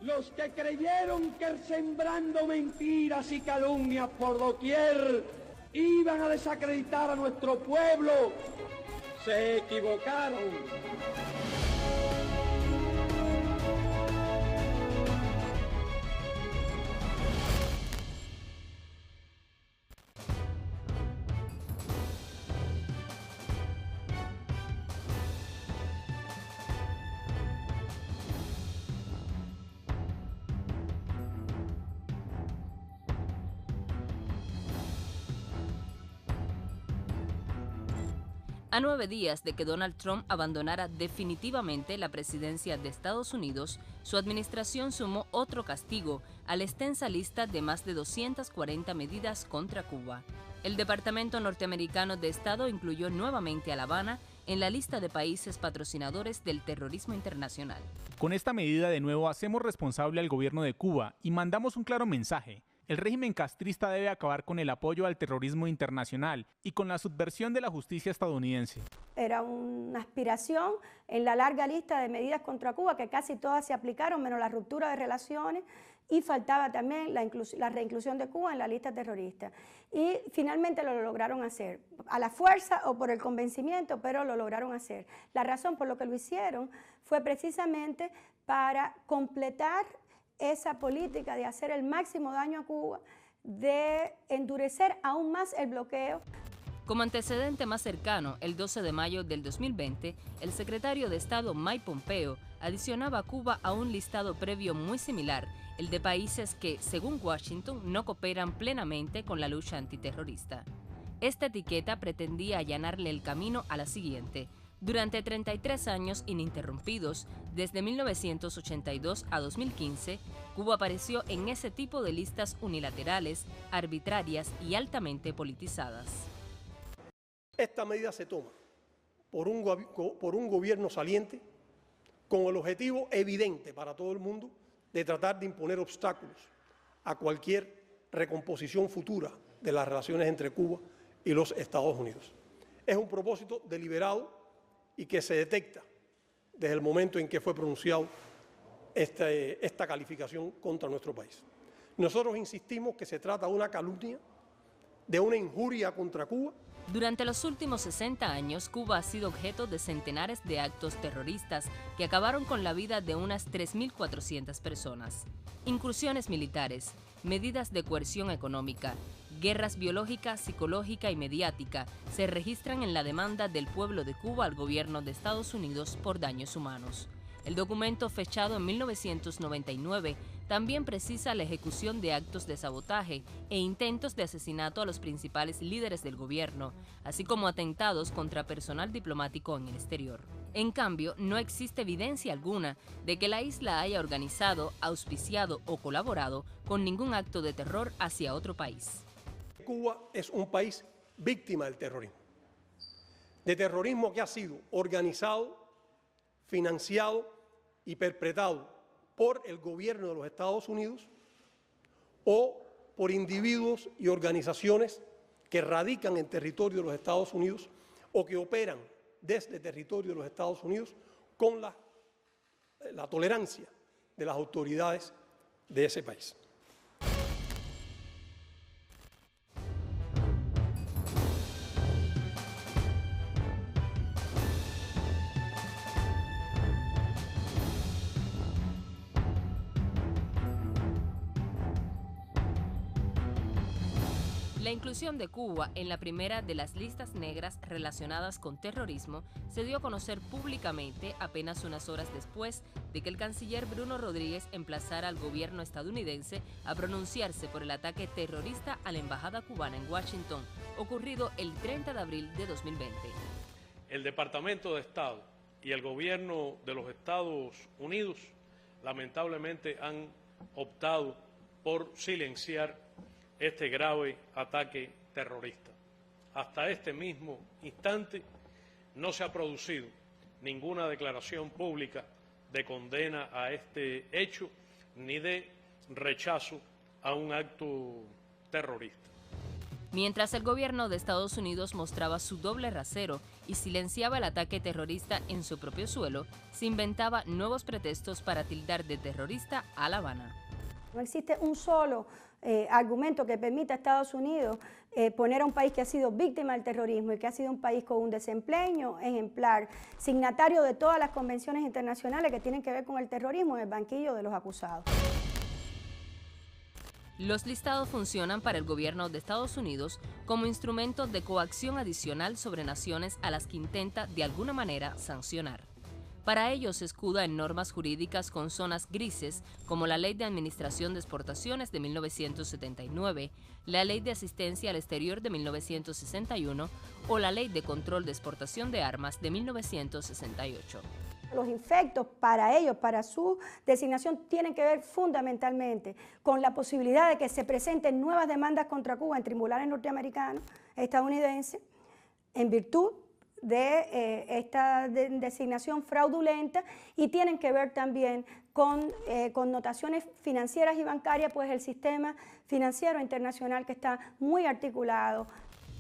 Los que creyeron que sembrando mentiras y calumnias por doquier iban a desacreditar a nuestro pueblo, se equivocaron. A 9 días de que Donald Trump abandonara definitivamente la presidencia de Estados Unidos, su administración sumó otro castigo a la extensa lista de más de 240 medidas contra Cuba. El Departamento Norteamericano de Estado incluyó nuevamente a La Habana en la lista de países patrocinadores del terrorismo internacional. Con esta medida de nuevo hacemos responsable al gobierno de Cuba y mandamos un claro mensaje. El régimen castrista debe acabar con el apoyo al terrorismo internacional y con la subversión de la justicia estadounidense. Era una aspiración en la larga lista de medidas contra Cuba, que casi todas se aplicaron, menos la ruptura de relaciones, y faltaba también la reinclusión de Cuba en la lista terrorista. Y finalmente lo lograron hacer, a la fuerza o por el convencimiento, pero lo lograron hacer. La razón por lo que lo hicieron fue precisamente para completar esa política de hacer el máximo daño a Cuba, de endurecer aún más el bloqueo. Como antecedente más cercano, el 12 de mayo del 2020, el secretario de Estado Mike Pompeo adicionaba a Cuba a un listado previo muy similar, el de países que, según Washington, no cooperan plenamente con la lucha antiterrorista. Esta etiqueta pretendía allanarle el camino a la siguiente. Durante 33 años ininterrumpidos, desde 1982 a 2015, Cuba apareció en ese tipo de listas unilaterales, arbitrarias y altamente politizadas. Esta medida se toma por un gobierno saliente con el objetivo evidente para todo el mundo de tratar de imponer obstáculos a cualquier recomposición futura de las relaciones entre Cuba y los Estados Unidos. Es un propósito deliberado y que se detecta desde el momento en que fue pronunciado esta calificación contra nuestro país. Nosotros insistimos que se trata de una calumnia, de una injuria contra Cuba. Durante los últimos 60 años, Cuba ha sido objeto de centenares de actos terroristas que acabaron con la vida de unas 3.400 personas. Incursiones militares, medidas de coerción económica, guerras biológica, psicológica y mediática se registran en la demanda del pueblo de Cuba al gobierno de Estados Unidos por daños humanos. El documento fechado en 1999 también precisa la ejecución de actos de sabotaje e intentos de asesinato a los principales líderes del gobierno, así como atentados contra personal diplomático en el exterior. En cambio, no existe evidencia alguna de que la isla haya organizado, auspiciado o colaborado con ningún acto de terror hacia otro país. Cuba es un país víctima del terrorismo, de terrorismo que ha sido organizado, financiado y perpetrado por el gobierno de los Estados Unidos o por individuos y organizaciones que radican en territorio de los Estados Unidos o que operan desde territorio de los Estados Unidos con la tolerancia de las autoridades de ese país. La inclusión de Cuba en la primera de las listas negras relacionadas con terrorismo se dio a conocer públicamente apenas unas horas después de que el canciller Bruno Rodríguez emplazara al gobierno estadounidense a pronunciarse por el ataque terrorista a la embajada cubana en Washington, ocurrido el 30 de abril de 2020. El Departamento de Estado y el gobierno de los Estados Unidos lamentablemente han optado por silenciar este grave ataque terrorista. Hasta este mismo instante no se ha producido ninguna declaración pública de condena a este hecho ni de rechazo a un acto terrorista. Mientras el gobierno de Estados Unidos mostraba su doble rasero y silenciaba el ataque terrorista en su propio suelo, se inventaba nuevos pretextos para tildar de terrorista a La Habana. No existe un solo argumento que permita a Estados Unidos poner a un país que ha sido víctima del terrorismo y que ha sido un país con un desempeño ejemplar, signatario de todas las convenciones internacionales que tienen que ver con el terrorismo, en el banquillo de los acusados. Los listados funcionan para el gobierno de Estados Unidos como instrumento de coacción adicional sobre naciones a las que intenta de alguna manera sancionar. Para ello se escuda en normas jurídicas con zonas grises como la Ley de Administración de Exportaciones de 1979, la Ley de Asistencia al Exterior de 1961 o la Ley de Control de Exportación de Armas de 1968. Los efectos para ellos, para su designación, tienen que ver fundamentalmente con la posibilidad de que se presenten nuevas demandas contra Cuba en tribunales norteamericanos, estadounidenses, en virtud de esta designación fraudulenta, y tienen que ver también con connotaciones financieras y bancarias, pues el sistema financiero internacional que está muy articulado.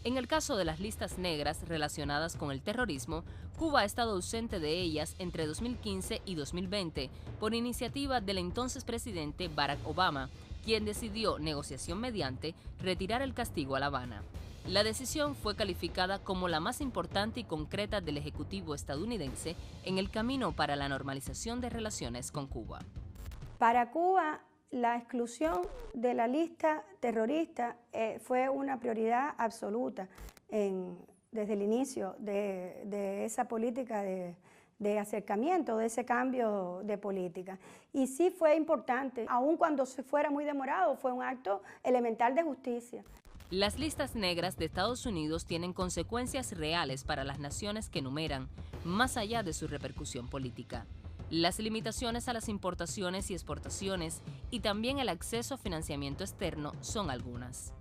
En el caso de las listas negras relacionadas con el terrorismo, Cuba ha estado ausente de ellas entre 2015 y 2020 por iniciativa del entonces presidente Barack Obama, quien decidió, negociación mediante, retirar el castigo a La Habana. La decisión fue calificada como la más importante y concreta del Ejecutivo estadounidense en el camino para la normalización de relaciones con Cuba. Para Cuba, la exclusión de la lista terrorista fue una prioridad absoluta desde el inicio de esa política de acercamiento, de ese cambio de política. Y sí fue importante, aun cuando se fuera muy demorado, fue un acto elemental de justicia. Las listas negras de Estados Unidos tienen consecuencias reales para las naciones que enumeran, más allá de su repercusión política. Las limitaciones a las importaciones y exportaciones y también el acceso a financiamiento externo son algunas.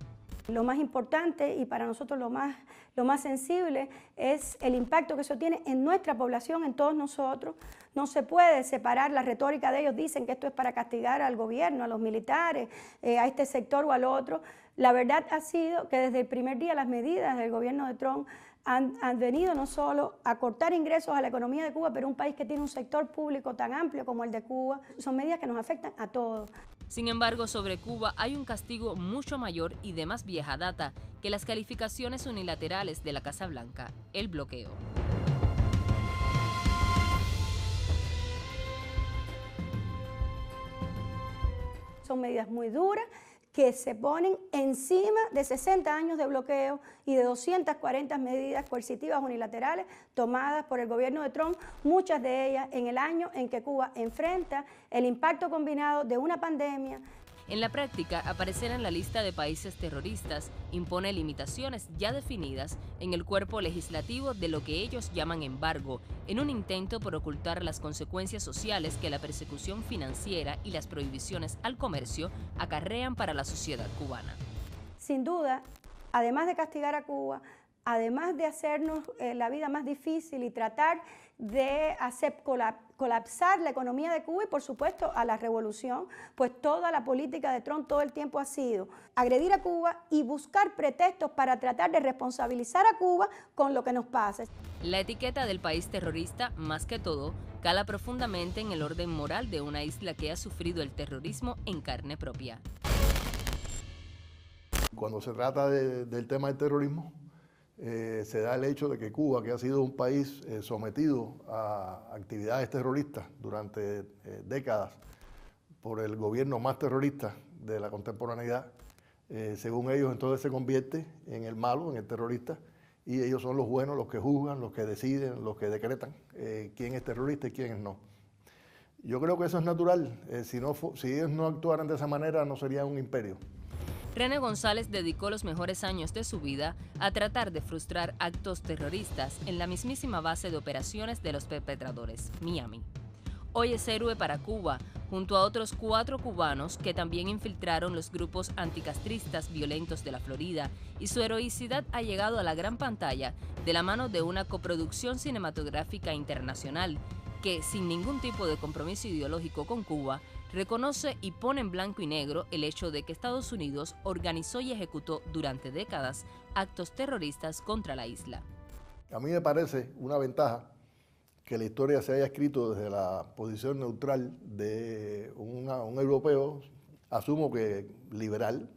Lo más importante y para nosotros lo más sensible es el impacto que eso tiene en nuestra población, en todos nosotros. No se puede separar la retórica de ellos, dicen que esto es para castigar al gobierno, a los militares, a este sector o al otro. La verdad ha sido que desde el primer día las medidas del gobierno de Trump han venido no solo a cortar ingresos a la economía de Cuba, pero un país que tiene un sector público tan amplio como el de Cuba, son medidas que nos afectan a todos. Sin embargo, sobre Cuba hay un castigo mucho mayor y de más vieja data que las calificaciones unilaterales de la Casa Blanca, el bloqueo. Son medidas muy duras que se ponen encima de 60 años de bloqueo y de 240 medidas coercitivas unilaterales tomadas por el gobierno de Trump, muchas de ellas en el año en que Cuba enfrenta el impacto combinado de una pandemia. En la práctica, aparecer en la lista de países terroristas impone limitaciones ya definidas en el cuerpo legislativo de lo que ellos llaman embargo, en un intento por ocultar las consecuencias sociales que la persecución financiera y las prohibiciones al comercio acarrean para la sociedad cubana. Sin duda, además de castigar a Cuba, además de hacernos la vida más difícil y tratar de hacer colapsar la economía de Cuba y, por supuesto, a la revolución, pues toda la política de Trump todo el tiempo ha sido agredir a Cuba y buscar pretextos para tratar de responsabilizar a Cuba con lo que nos pasa. La etiqueta del país terrorista, más que todo, cala profundamente en el orden moral de una isla que ha sufrido el terrorismo en carne propia. Cuando se trata del tema del terrorismo, se da el hecho de que Cuba, que ha sido un país sometido a actividades terroristas durante décadas por el gobierno más terrorista de la contemporaneidad, según ellos entonces se convierte en el malo, en el terrorista, y ellos son los buenos, los que juzgan, los que deciden, los que decretan quién es terrorista y quién es no. Yo creo que eso es natural. Si ellos no actuaran de esa manera, no sería un imperio. René González dedicó los mejores años de su vida a tratar de frustrar actos terroristas en la mismísima base de operaciones de los perpetradores, Miami. Hoy es héroe para Cuba, junto a otros 4 cubanos que también infiltraron los grupos anticastristas violentos de la Florida, y su heroicidad ha llegado a la gran pantalla de la mano de una coproducción cinematográfica internacional que, sin ningún tipo de compromiso ideológico con Cuba, reconoce y pone en blanco y negro el hecho de que Estados Unidos organizó y ejecutó durante décadas actos terroristas contra la isla. A mí me parece una ventaja que la historia se haya escrito desde la posición neutral de un europeo, asumo que liberal,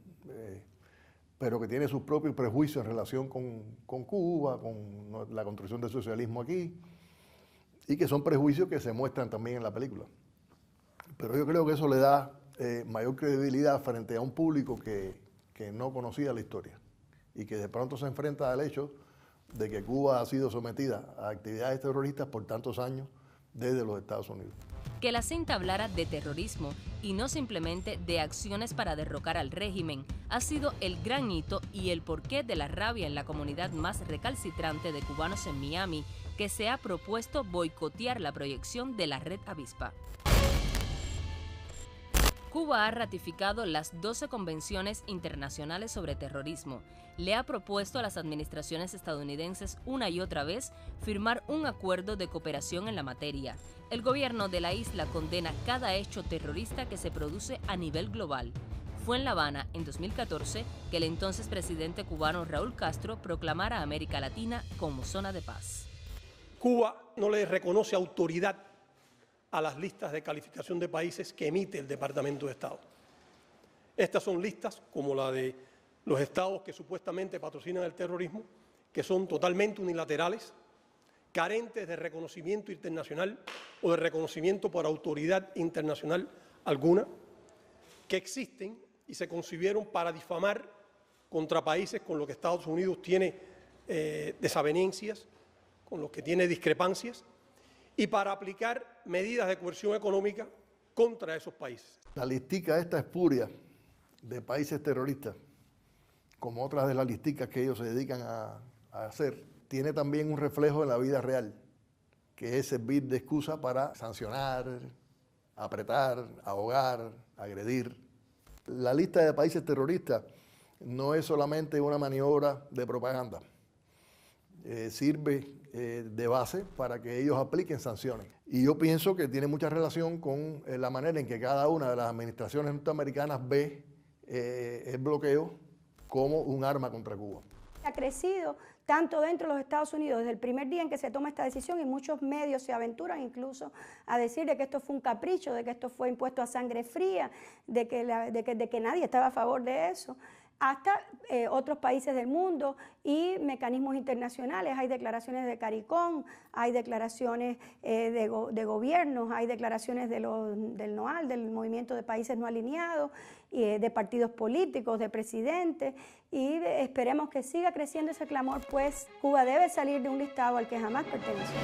pero que tiene sus propios prejuicios en relación con Cuba, con la construcción del socialismo aquí, y que son prejuicios que se muestran también en la película. Pero yo creo que eso le da mayor credibilidad frente a un público que no conocía la historia y que de pronto se enfrenta al hecho de que Cuba ha sido sometida a actividades terroristas por tantos años desde los Estados Unidos. Que la cinta hablara de terrorismo y no simplemente de acciones para derrocar al régimen ha sido el gran hito y el porqué de la rabia en la comunidad más recalcitrante de cubanos en Miami, que se ha propuesto boicotear la proyección de la Red Avispa. Cuba ha ratificado las 12 convenciones internacionales sobre terrorismo. Le ha propuesto a las administraciones estadounidenses una y otra vez firmar un acuerdo de cooperación en la materia. El gobierno de la isla condena cada hecho terrorista que se produce a nivel global. Fue en La Habana, en 2014, que el entonces presidente cubano Raúl Castro proclamara a América Latina como zona de paz. Cuba no le reconoce autoridad a las listas de calificación de países que emite el Departamento de Estado. Estas son listas como la de los estados que supuestamente patrocinan el terrorismo, que son totalmente unilaterales, carentes de reconocimiento internacional o de reconocimiento por autoridad internacional alguna, que existen y se concibieron para difamar contra países con los que Estados Unidos tiene desavenencias, con los que tiene discrepancias, y para aplicar medidas de coerción económica contra esos países. La listica esta espuria de países terroristas, como otras de las listicas que ellos se dedican a hacer, tiene también un reflejo en la vida real, que es servir de excusa para sancionar, apretar, ahogar, agredir. La lista de países terroristas no es solamente una maniobra de propaganda. Sirve de base para que ellos apliquen sanciones. Y yo pienso que tiene mucha relación con la manera en que cada una de las administraciones norteamericanas ve el bloqueo como un arma contra Cuba. Ha crecido tanto dentro de los Estados Unidos desde el primer día en que se toma esta decisión, y muchos medios se aventuran incluso a decir de que esto fue un capricho, de que esto fue impuesto a sangre fría, de que nadie estaba a favor de eso, hasta otros países del mundo y mecanismos internacionales. Hay declaraciones de CARICOM, hay declaraciones de gobiernos, hay declaraciones del NOAL, del Movimiento de Países No Alineados, de partidos políticos, de presidentes, y esperemos que siga creciendo ese clamor, pues Cuba debe salir de un listado al que jamás perteneció.